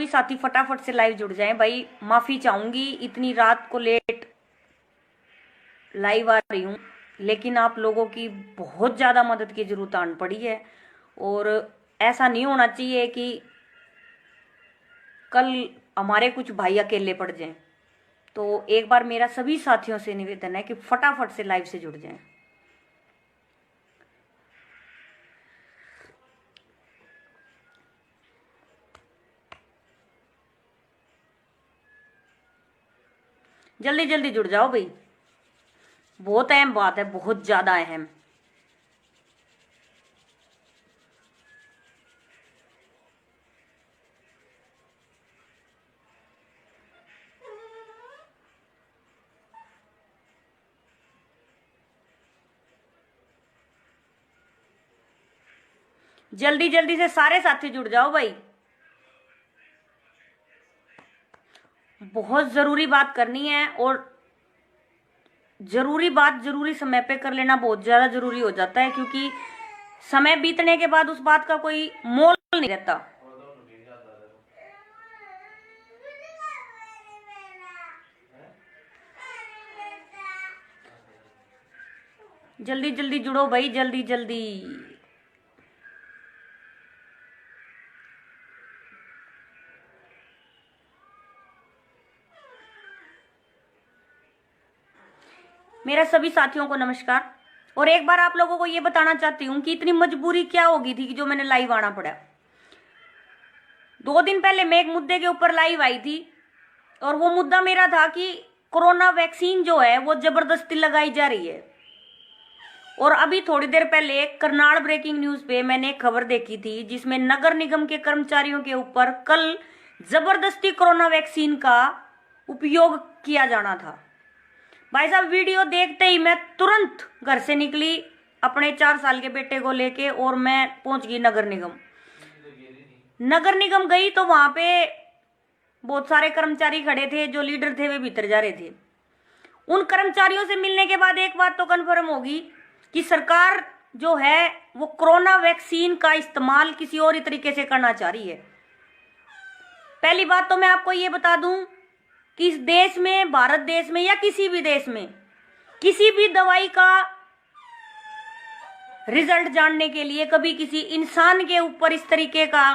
सभी साथी फटाफट से लाइव जुड़ जाएं। भाई माफी चाहूंगी इतनी रात को लेट लाइव आ रही हूँ, लेकिन आप लोगों की बहुत ज़्यादा मदद की जरूरत आन पड़ी है। और ऐसा नहीं होना चाहिए कि कल हमारे कुछ भाई अकेले पड़ जाएं। तो एक बार मेरा सभी साथियों से निवेदन है कि फटाफट से लाइव से जुड़ जाएं। जल्दी जल्दी जुड़ जाओ भाई, बहुत अहम बात है, बहुत ज्यादा अहम। जल्दी जल्दी से सारे साथी जुड़ जाओ भाई, बहुत जरूरी बात करनी है। और जरूरी बात जरूरी समय पे कर लेना बहुत ज्यादा जरूरी हो जाता है, क्योंकि समय बीतने के बाद उस बात का कोई मोल नहीं रहता। जल्दी जल्दी जुड़ो भाई, जल्दी जल्दी। मेरा सभी साथियों को नमस्कार। और एक बार आप लोगों को ये बताना चाहती हूँ कि इतनी मजबूरी क्या होगी थी कि जो मैंने लाइव आना पड़ा। 2 दिन पहले मैं एक मुद्दे के ऊपर लाइव आई थी, और वो मुद्दा मेरा था कि कोरोना वैक्सीन जो है वो जबरदस्ती लगाई जा रही है। और अभी थोड़ी देर पहले करनाल ब्रेकिंग न्यूज पे मैंने एक खबर देखी थी, जिसमें नगर निगम के कर्मचारियों के ऊपर कल जबरदस्ती कोरोना वैक्सीन का उपयोग किया जाना था। भाई साहब वीडियो देखते ही मैं तुरंत घर से निकली अपने 4 साल के बेटे को लेके, और मैं पहुंच गई नगर निगम। नगर निगम गई तो वहां पे बहुत सारे कर्मचारी खड़े थे, जो लीडर थे वे भीतर जा रहे थे। उन कर्मचारियों से मिलने के बाद एक बात तो कन्फर्म होगी कि सरकार जो है वो कोरोना वैक्सीन का इस्तेमाल किसी और ही तरीके से करना चाह रही है। पहली बात तो मैं आपको ये बता दूं कि इस देश में, भारत देश में या किसी भी देश में, किसी भी दवाई का रिजल्ट जानने के लिए कभी किसी इंसान के ऊपर इस तरीके का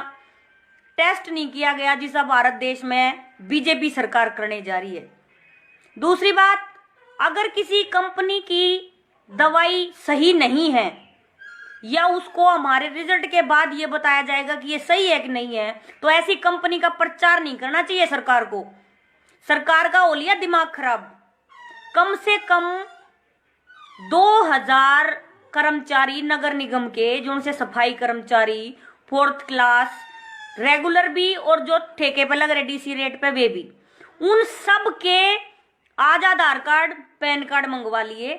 टेस्ट नहीं किया गया जिसा भारत देश में बीजेपी सरकार करने जा रही है। दूसरी बात, अगर किसी कंपनी की दवाई सही नहीं है या उसको हमारे रिजल्ट के बाद ये बताया जाएगा कि ये सही है कि नहीं है, तो ऐसी कंपनी का प्रचार नहीं करना चाहिए सरकार को। सरकार का हो लिया दिमाग खराब। कम से कम 2000 कर्मचारी नगर निगम के, जो उनसे सफाई कर्मचारी, 4th क्लास, रेगुलर भी और जो ठेके पे लग रहे डीसी रेट पे वे भी, उन सब के आज आधार कार्ड पैन कार्ड मंगवा लिए।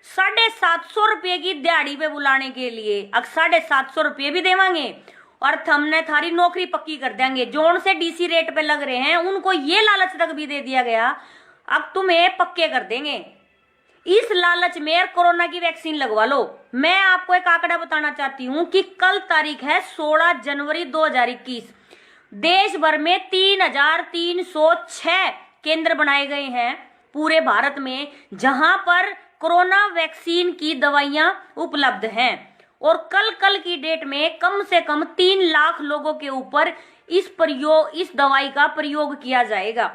750 रुपये की दिहाड़ी पे बुलाने के लिए अब 750 रुपये भी देवांगे और हमने थारी नौकरी पक्की कर देंगे। जोन से डीसी रेट पे लग रहे हैं उनको ये लालच तक भी दे दिया गया, अब तुम्हें पक्के कर देंगे। इस लालच में कोरोना की वैक्सीन लगवा लो। मैं आपको एक आंकड़ा बताना चाहती हूं कि कल तारीख है 16 जनवरी 2021। देश भर में 3306 केंद्र बनाए गए हैं पूरे भारत में, जहां पर कोरोना वैक्सीन की दवाइयां उपलब्ध हैं। और कल की डेट में कम से कम 3 लाख लोगों के ऊपर इस दवाई का प्रयोग किया जाएगा।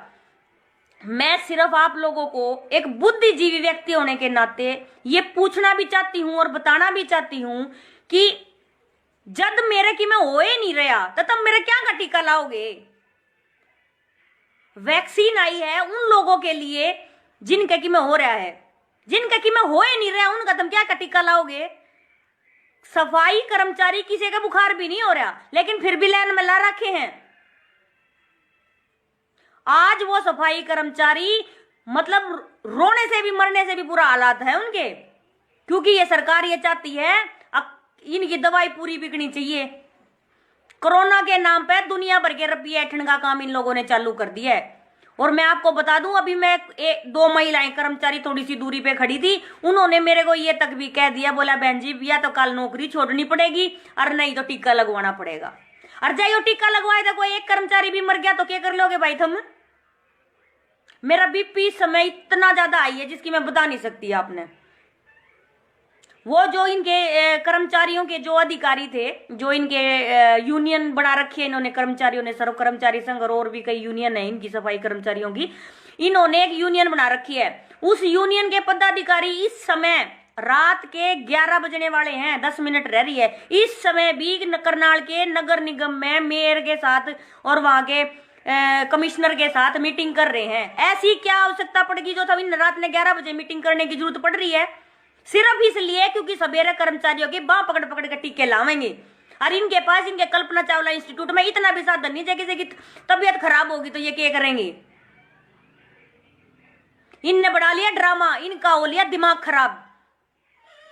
मैं सिर्फ आप लोगों को एक बुद्धिजीवी व्यक्ति होने के नाते ये पूछना भी चाहती हूं और बताना भी चाहती हूं कि जब मेरे की मैं हो ही नहीं रहा तो तब मेरे क्या का टीका लाओगे। वैक्सीन आई है उन लोगों के लिए जिनके की में हो रहा है, जिनके की में हो ही नहीं रहा उनका तुम क्या का टीका लाओगे। सफाई कर्मचारी किसी का बुखार भी नहीं हो रहा लेकिन फिर भी लाइन में ला रखे हैं। आज वो सफाई कर्मचारी मतलब रोने से भी मरने से भी बुरा हालात है उनके, क्योंकि ये सरकार ये चाहती है अब इनकी दवाई पूरी बिकनी चाहिए। कोरोना के नाम पे दुनिया भर के रुपये ऐठन का काम इन लोगों ने चालू कर दिया है। और मैं आपको बता दूं, अभी मैं 2 महिलाएं कर्मचारी थोड़ी सी दूरी पे खड़ी थी, उन्होंने मेरे को ये तक भी कह दिया, बोला बहन जी या तो कल नौकरी छोड़नी पड़ेगी और नहीं तो टीका लगवाना पड़ेगा। और जाइयो टीका लगवाए था, कोई एक कर्मचारी भी मर गया तो क्या कर लोगे भाई तुम? मेरा बीपी समय इतना ज्यादा आई है जिसकी मैं बता नहीं सकती आपने। वो जो इनके कर्मचारियों के जो अधिकारी थे, जो इनके यूनियन बना रखी है इन्होंने कर्मचारियों ने, सर्व कर्मचारी संघ और भी कई यूनियन है इनकी सफाई कर्मचारियों की, इन्होंने एक यूनियन बना रखी है। उस यूनियन के पदाधिकारी इस समय रात के 11 बजने वाले हैं, 10 मिनट रह रही है, इस समय भी करनाल के नगर निगम में मेयर के साथ और वहां के कमिश्नर के साथ मीटिंग कर रहे हैं। ऐसी क्या आवश्यकता पड़ेगी जो तभी रात में 11 बजे मीटिंग करने की जरूरत पड़ रही है? सिर्फ इसलिए क्योंकि सवेरे कर्मचारियों की बाह पकड़ पकड़ के टीके लावेंगे। और इनके पास इनके कल्पना चावला इंस्टीट्यूट में इतना भी साधन नहीं है, किसी की तबीयत खराब होगी तो ये क्या करेंगे? इनने बढ़ा लिया ड्रामा, इनका हो लिया दिमाग खराब।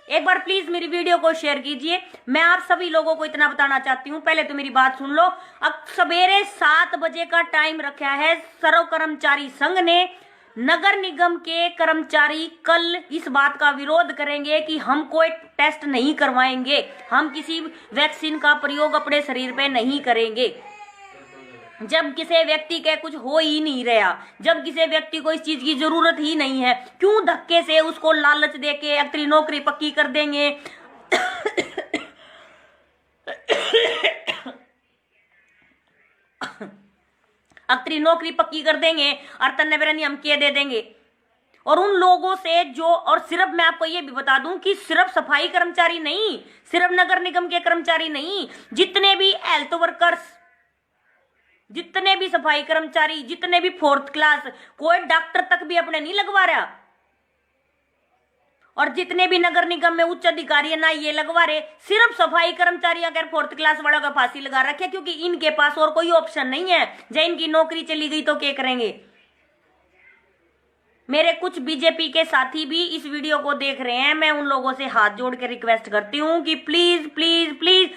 एक बार प्लीज मेरी वीडियो को शेयर कीजिए। मैं आप सभी लोगों को इतना बताना चाहती हूं, पहले तो मेरी बात सुन लो। अब सवेरे 7 बजे का टाइम रखा है सर्व कर्मचारी संघ ने। नगर निगम के कर्मचारी कल इस बात का विरोध करेंगे कि हम कोई टेस्ट नहीं करवाएंगे, हम किसी वैक्सीन का प्रयोग अपने शरीर पे नहीं करेंगे। जब किसी व्यक्ति के कुछ हो ही नहीं रहा, जब किसी व्यक्ति को इस चीज की जरूरत ही नहीं है, क्यों धक्के से उसको लालच देके अपनी नौकरी पक्की कर देंगे? अपनी नौकरी पक्की कर देंगे और तन्ने बेरा नियम के दे देंगे। और उन लोगों से जो, और सिर्फ मैं आपको ये भी बता दूं कि सिर्फ सफाई कर्मचारी नहीं, सिर्फ नगर निगम के कर्मचारी नहीं, जितने भी हेल्थ वर्कर्स, जितने भी सफाई कर्मचारी, जितने भी 4th क्लास, कोई डॉक्टर तक भी अपने नहीं लगवा रहा। और जितने भी नगर निगम में उच्च अधिकारी है ना ये लगवा रहे, सिर्फ सफाई कर्मचारी अगर 4th क्लास वालों का फांसी लगा रखे, क्योंकि इनके पास और कोई ऑप्शन नहीं है। जब इनकी नौकरी चली गई तो क्या करेंगे? मेरे कुछ बीजेपी के साथी भी इस वीडियो को देख रहे हैं, मैं उन लोगों से हाथ जोड़ के रिक्वेस्ट करती हूँ कि प्लीज प्लीज प्लीज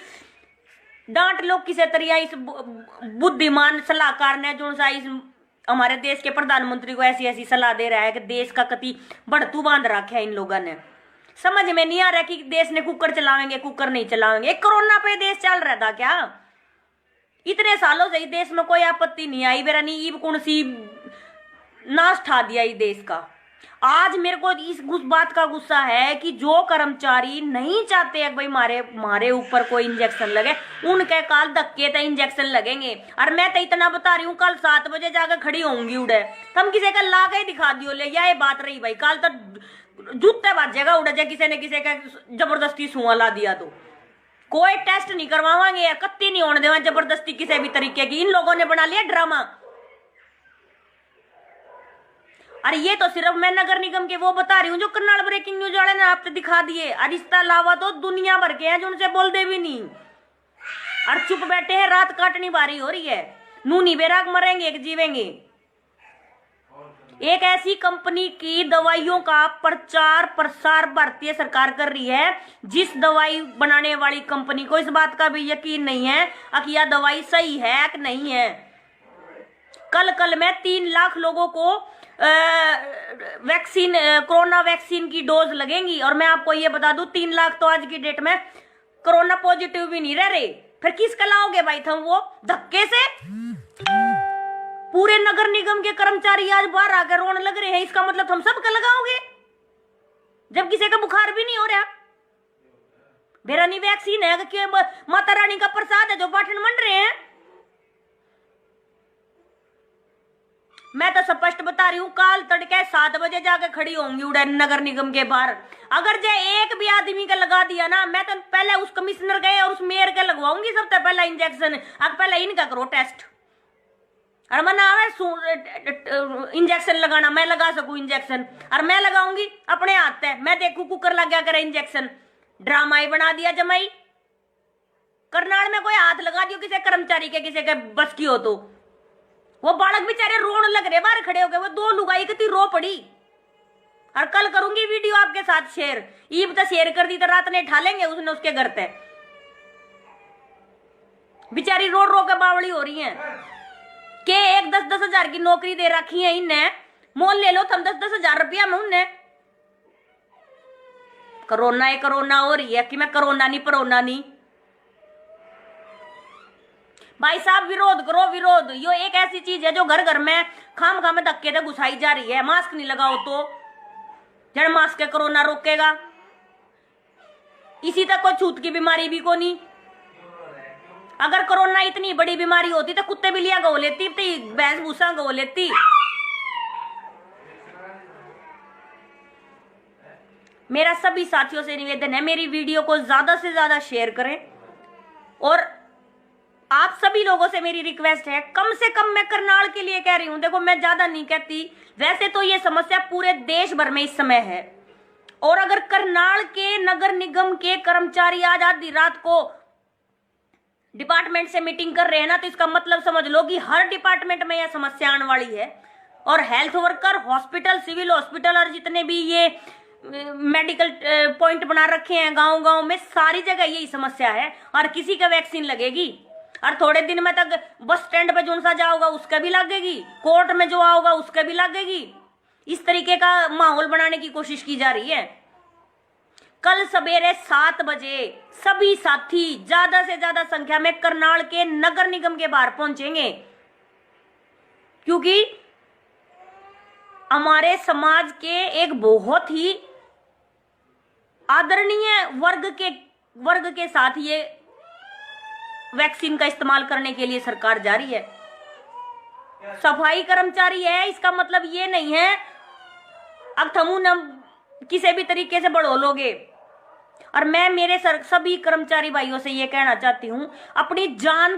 डांट लो किसी तरह इस बुद्धिमान सलाहकार ने जो सा इस हमारे देश के प्रधानमंत्री को ऐसी ऐसी सलाह दे रहा है कि देश का कति बढ़तू बांध रखा है इन लोगों ने। समझ में नहीं आ रहा कि देश ने कुकर चलावेंगे, कुकर नहीं चलावेंगे। कोरोना पे देश चल रहा था क्या? इतने सालों से देश में कोई आपत्ति नहीं आई, बेरा नहीं ईब कौन सी नाश ठा दिया इस देश का। आज मेरे को इस बात का गुस्सा है कि जो कर्मचारी नहीं चाहते हैं भाई मारे ऊपर कोई इंजेक्शन लगे, उनके काल धक्के तो इंजेक्शन लगेंगे। और मैं तो इतना बता रही हूँ, कल 7 बजे जाकर खड़ी होंगी उड़े, तुम किसी का ला के दिखा दियो ले, यह बात रही भाई। कल तो जूते बाजेगा उड़े जाए, किसी ने किसी का जबरदस्ती सुआ ला दिया तो कोई टेस्ट नहीं करवावांगे यार, कत्ती नहीं होने देवा जबरदस्ती किसी भी तरीके की। इन लोगों ने बना लिया ड्रामा। अरे ये तो सिर्फ मैं नगर निगम के वो बता रही हूँ जो करनाल ब्रेकिंग न्यूज वाले ने आपसे दिखा दिए। और इसके अलावा तो दुनिया भर के हैं जो उनसे बोल दे भी नहीं और चुप बैठे हैं। रात काटनी बारी हो रही है, नूनी बेराग मरेंगे एक जीवेंगे। एक ऐसी कंपनी की दवाइयों का प्रचार प्रसार भारतीय सरकार कर रही है जिस दवाई बनाने वाली कंपनी को इस बात का भी यकीन नहीं है कि यह दवाई सही है कि नहीं है। कल में 3 लाख लोगों को वैक्सीन, कोरोना वैक्सीन की डोज लगेंगी। और मैं आपको ये बता दूं 3 लाख तो आज की डेट में कोरोना पॉजिटिव भी नहीं रह रहे। फिर किसका लाओगे भाई तुम? वो धक्के से पूरे नगर निगम के कर्मचारी आज बाहर आकर रोने लग रहे हैं। इसका मतलब तुम सबका लगाओगे जब किसी का बुखार भी नहीं हो रहा। मेरा नहीं वैक्सीन है कि माता रानी का प्रसाद है जो बांटने मंड रहे हैं। मैं तो स्पष्ट बता रही हूँ, काल तड़के 7 बजे जाके खड़ी होंगी उड़न नगर निगम के बाहर। अगर जे एक भी आदमी का लगा दिया ना, मैं तो पहले उस कमिश्नर गए और उस मेयर का लगवाऊंगी सबसे पहला इंजेक्शन। अब पहले इनका करो टेस्ट। और मना इंजेक्शन लगाना, मैं लगा सकूं इंजेक्शन और मैं लगाऊंगी अपने हाथ से। मैं देखू कुकर लग गया करे इंजेक्शन। ड्रामा ही बना दिया जमाई। करनाल में कोई हाथ लगा दियो किसी कर्मचारी के, किसी के बस की हो तो वो बालक बेचारे रोने लग रहे बाहर खड़े हो गए। वो 2 लुगाई कितनी रो पड़ी। और कल करूंगी वीडियो आपके साथ शेयर। ईब तो शेयर कर दी तो रात ने ठा लेंगे उसने उसके घर पे। बेचारी रो रो के बावड़ी हो रही हैं के 10-10 हजार की नौकरी दे रखी है इन्हें। मोल ले लो तुम 10-10 हजार रुपया में उन्हें। कोरोना ही कोरोना हो रही है कि मैं कोरोना नहीं परोना नहीं। भाई साहब विरोध करो, विरोध। यो एक ऐसी चीज है जो घर घर में खाम खाम में धक्के से घुसाई जा रही है। मास्क नहीं लगाओ तो जड़ मास्क के कोरोना रोकेगा। इसी तक कोई छूत की बीमारी भी को नहीं। अगर कोरोना इतनी बड़ी बीमारी होती तो कुत्ते बिल्लियां गो लेती, भैंस भूसा गो लेती। मेरा सभी साथियों से निवेदन है, मेरी वीडियो को ज्यादा से ज्यादा शेयर करें। और आप सभी लोगों से मेरी रिक्वेस्ट है, कम से कम मैं करनाल के लिए कह रही हूं, देखो मैं ज्यादा नहीं कहती, वैसे तो ये समस्या पूरे देश भर में इस समय है। और अगर करनाल के नगर निगम के कर्मचारी आज आधी रात को डिपार्टमेंट से मीटिंग कर रहे हैं ना, तो इसका मतलब समझ लो कि हर डिपार्टमेंट में यह समस्या आने वाली है। और health worker, hospital, civil hospital और जितने भी ये मेडिकल पॉइंट बना रखे हैं गांव गांव में, सारी जगह यही समस्या है। और किसी का वैक्सीन लगेगी और थोड़े दिन में तक बस स्टैंड पे जो सा जाओगा उसका भी लगेगी, कोर्ट में जो आओगा उसका भी लगेगी। इस तरीके का माहौल बनाने की कोशिश की जा रही है। कल सवेरे 7 बजे सभी साथी ज्यादा से ज्यादा संख्या में करनाल के नगर निगम के बाहर पहुंचेंगे, क्योंकि हमारे समाज के एक बहुत ही आदरणीय वर्ग के साथ ये वैक्सीन का इस्तेमाल करने के लिए सरकार जा रही है। सफाई कर्मचारी है, इसका मतलब ये नहीं है अब थमू न किसी भी तरीके से बढ़ो लोगे। और मैं मेरे सभी कर्मचारी भाइयों से ये कहना चाहती हूं, अपनी जान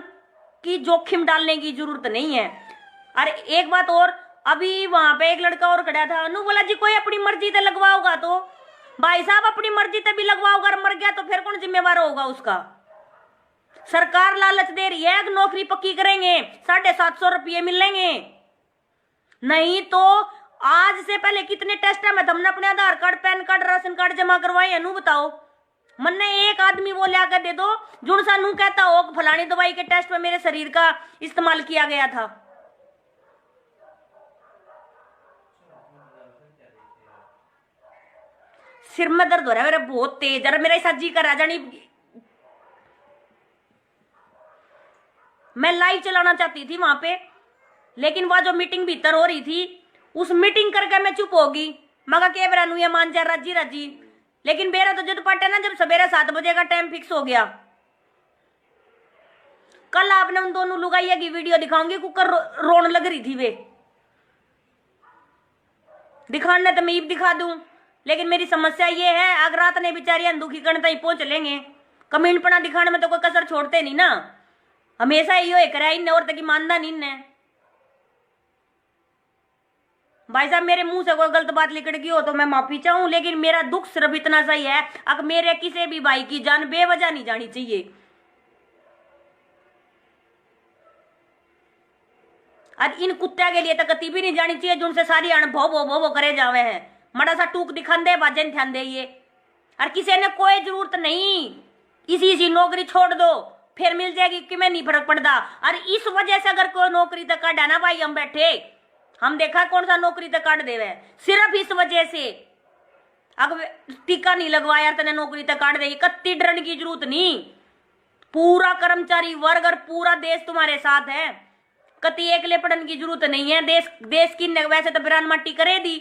की जोखिम डालने की जरूरत नहीं है। और एक बात और, अभी वहां पे एक लड़का और खड़ा था, अनु बोला जी कोई अपनी मर्जी से लगवाओगा तो। भाई साहब अपनी मर्जी से भी लगवाओगा और मर गया तो फिर कौन जिम्मेवार होगा उसका? सरकार लालच दे रही है, नौकरी पक्की करेंगे, 750 रुपये मिलेंगे। नहीं तो आज से पहले कितने टेस्ट में हमने अपने Aadhaar card, PAN card, ration card जमा करवाए, अनु बताओ। मन ने एक आदमी वो लिया कर दे दो जुन सानू कहता हो फलानी दवाई के टेस्ट में मेरे शरीर का इस्तेमाल किया गया था। सिर में दर्द हो रहा है मेरा बहुत तेज, और मेरा ऐसा जी कर रहा जानी मैं लाइव चलाना चाहती थी वहां पे, लेकिन वह जो मीटिंग भीतर हो रही थी उस मीटिंग करके मैं चुप होगी। मगा के बेरा ये मान जा राजी राजी, लेकिन बेरा तो जब पटे ना जब सवेरे 7 बजे का टाइम फिक्स हो गया। कल आपने उन दोनों लुगाइया की वीडियो दिखाऊंगी, कुकर रोने लग रही थी वे। दिखाने तो मैं ईब दिखा दूं, लेकिन मेरी समस्या ये है अगर रात ने बेचारी दुखी करने तक पहुंच लेंगे। कमेंट पना दिखाने में तो कोई कसर छोड़ते नहीं ना, हमेशा यो करा इन और तक मानदा नहीं ने। भाई साहब मेरे मुंह से कोई गलत बात निकल गई हो तो मैं माफी चाहूं, लेकिन मेरा दुख सिर्फ इतना सही है, अगर मेरे किसी भी भाई की जान बेवजह नहीं जानी चाहिए। और इन कुत्ते के लिए तो कती भी नहीं जानी चाहिए जिनसे सारी अण भो भो भो भो करे जावे हैं। मड़ा सा टूक दिखांदे बाजन ध्यान दे ये। और किसी ने कोई जरूरत नहीं, इसी नौकरी छोड़ दो फिर मिल जाएगी कि मैं नहीं फर्क पड़ता। और इस वजह से अगर कोई नौकरी तक काटा ना भाई, हम बैठे हम देखा कौन सा नौकरी तक काट देवे, सिर्फ इस वजह से अगर टीका नहीं लगवाया तेने नौकरी तक काट देगी। कत्ती डरने की जरूरत नहीं, पूरा कर्मचारी वर्ग और पूरा देश तुम्हारे साथ है। कति एकले पड़ने की जरूरत नहीं है। देश की वैसे तो बिरान माटी करे दी,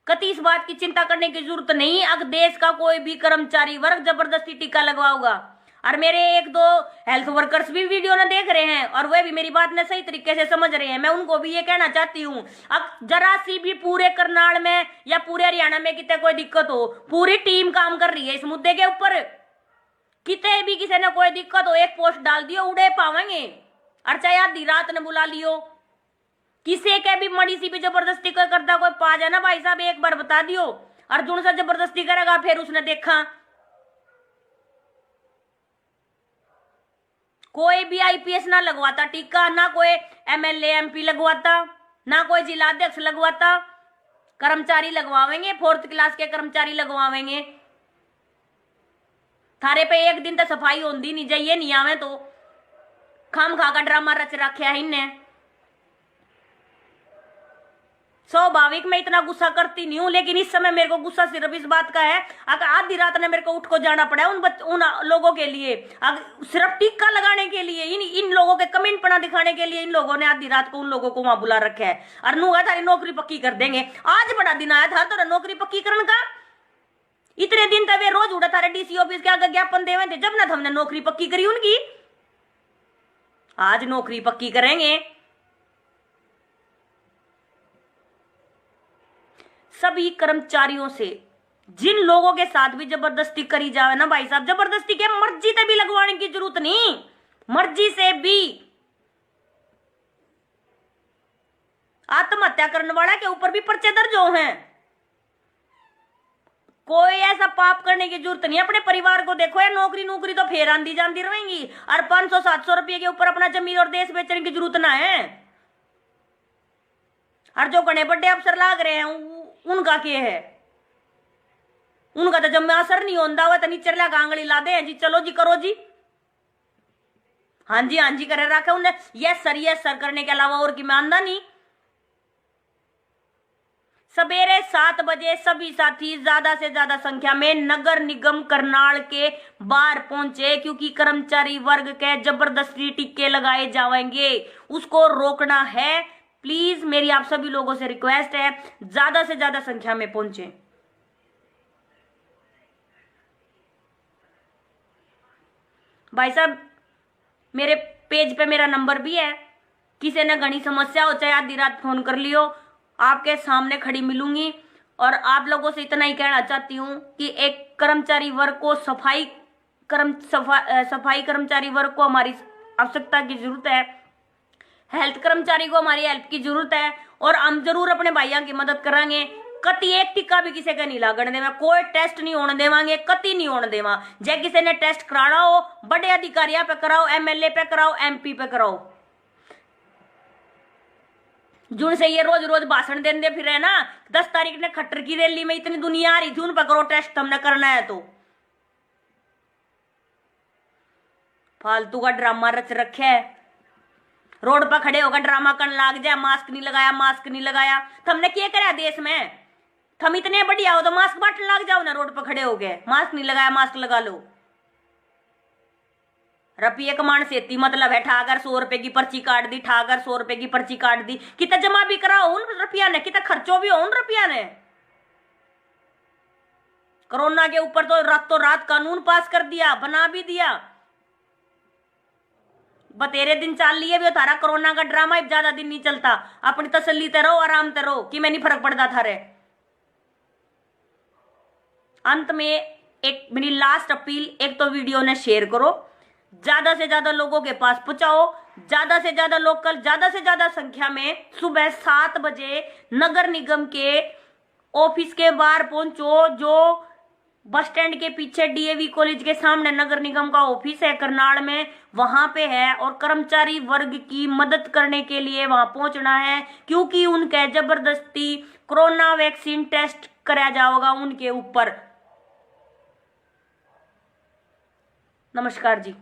कति इस बात की चिंता करने की जरूरत नहीं अगर देश का कोई भी कर्मचारी वर्ग जबरदस्ती टीका लगवाओगा। और मेरे 1-2 हेल्थ वर्कर्स भी वीडियो ने देख रहे हैं और वे भी मेरी बात ने सही तरीके से समझ रहे हैं। मैं उनको भी ये कहना चाहती हूँ, अब जरा सी भी पूरे करनाल में या पूरे हरियाणा में कितने कोई दिक्कत हो, पूरी टीम काम कर रही है इस मुद्दे के ऊपर। कितने भी किसी ने कोई दिक्कत हो, एक पोस्ट डाल दियो उड़े पावेंगे। और चाहे आधी रात ने बुला लियो, किसी के भी मड़ी सी भी जबरदस्ती कोई करता कोई पा जाए ना भाई साहब, एक बार बता दियो। अर्जुन से जबरदस्ती करेगा फिर उसने देखा कोई भी आईपीएस ना लगवाता टीका, ना कोई एमएलए एमपी लगवाता, ना कोई जिलाध्यक्ष लगवाता। कर्मचारी लगवावेंगे, 4th क्लास के कर्मचारी लगवावेंगे। थारे पे एक दिन तो सफाई होती नहीं चाहिए, नहीं आवे तो खाम खा का ड्रामा रच रखा है इनने। स्वाभाविक मैं इतना गुस्सा करती नहीं हूं, लेकिन इस समय मेरे को गुस्सा सिर्फ इस बात का है, अगर आधी रात ने मेरे को उठ को जाना पड़ा उन लोगों के लिए, सिर्फ टिक्का लगाने के लिए, इन लोगों के कमेंट पना दिखाने के लिए इन लोगों ने आधी रात को उन लोगों को वहां बुला रखा है। और नूगा थारी नौकरी पक्की कर देंगे। आज बड़ा दिन आया था तो नौकरी पक्की करने का। इतने दिन तक वे रोज उड़ा था डीसी ऑफिस के आगे ज्ञापन देवे थे, जब ना हमने नौकरी पक्की करी उनकी। आज नौकरी पक्की करेंगे। सभी कर्मचारियों से, जिन लोगों के साथ भी जबरदस्ती करी जावे ना भाई साहब, जबरदस्ती के मर्जी से भी लगवाने की जरूरत नहीं, मर्जी से भी। आत्महत्या करने वाला के ऊपर भी पर्चे दर्ज हो हैं। कोई ऐसा पाप करने की जरूरत नहीं। अपने परिवार को देखो, या नौकरी तो फेर आंधी जाती रहेंगी, और 500-700 रुपये के ऊपर अपना जमीन और देश बेचने की जरूरत ना है। और जो घने बड़े अफसर लाग रहे हैं उनका क्या है? उनका तो जब में असर नहीं होता हुआ तो नीचे ला आंगली ला दे जी, चलो जी करो जी, हाँ जी करे रखा उन्हें। यस सर करने के अलावा और की मानदा नहीं। सवेरे 7 बजे सभी साथी ज्यादा से ज्यादा संख्या में नगर निगम करनाल के बाहर पहुंचे, क्योंकि कर्मचारी वर्ग के जबरदस्ती टिक्के लगाए जाएंगे, उसको रोकना है। प्लीज मेरी आप सभी लोगों से रिक्वेस्ट है, ज्यादा से ज्यादा संख्या में पहुंचे। भाई साहब मेरे पेज पे मेरा नंबर भी है, किसी ने घनी समस्या हो चाहे आधी रात फोन कर लियो, आपके सामने खड़ी मिलूंगी। और आप लोगों से इतना ही कहना चाहती हूं कि एक कर्मचारी वर्ग को सफाई कर्मचारी वर्ग को हमारी आवश्यकता की जरूरत है, हेल्थ कर्मचारी को हमारी हेल्प की जरूरत है, और हम जरूर अपने भाइयों की मदद करांगे। कति एक टिक्का भी किसी का नहीं लागण देवा, कोई टेस्ट नहीं होने देवांगे, कति नहीं होने देवा। जे किसी ने टेस्ट कराना हो बड़े अधिकारियों पे कराओ, एमएलए पे कराओ, एमपी पे कराओ। जून से ये रोज रोज भाषण देने फिर है ना, 10 तारीख ने खट्टर की रैली में इतनी दुनिया आ रही थी, उन पर करो टेस्ट, हमने करना है तो। फालतू का ड्रामा रच रखे है, रोड पर खड़े होकर ड्रामा करने लाग जाए, मास्क नहीं लगाया। हमने क्या करा देश में? हम इतने बढ़िया हो तो मास्क बांटने लग जाओ ना, रोड पर खड़े हो गए, मास्क नहीं लगाया मास्क लगा लो। रुपये कमान से इतनी मतलब है, ठाकर 100 रुपए की पर्ची काट दी, ठाकर 100 रुपए की पर्ची काट दी, कितना जमा भी कराओ उन रुपया ने, कितना खर्चो भी हो उन रुपया ने। कोरोना के ऊपर तो रातों रात कानून पास कर दिया, बना भी दिया, बतेरे दिन चाल लिए भी थारा कोरोना का ड्रामा ज्यादा दिन नहीं चलता। अपनी तसल्ली ते रहो, आराम ते रहो, कि मैं नहीं फर्क पड़ता थारे। अंत में एक मेरी लास्ट अपील, एक तो वीडियो ने शेयर करो, ज्यादा से ज्यादा लोगों के पास पहुंचाओ, ज्यादा से ज्यादा लोकल, ज्यादा से ज्यादा संख्या में सुबह 7 बजे नगर निगम के ऑफिस के बाहर पहुंचो, जो बस स्टैंड के पीछे डीएवी कॉलेज के सामने नगर निगम का ऑफिस है करनाल में, वहां पे है। और कर्मचारी वर्ग की मदद करने के लिए वहां पहुंचना है, क्योंकि उनके जबरदस्ती कोरोना वैक्सीन टेस्ट कराया जाएगा उनके ऊपर। नमस्कार जी।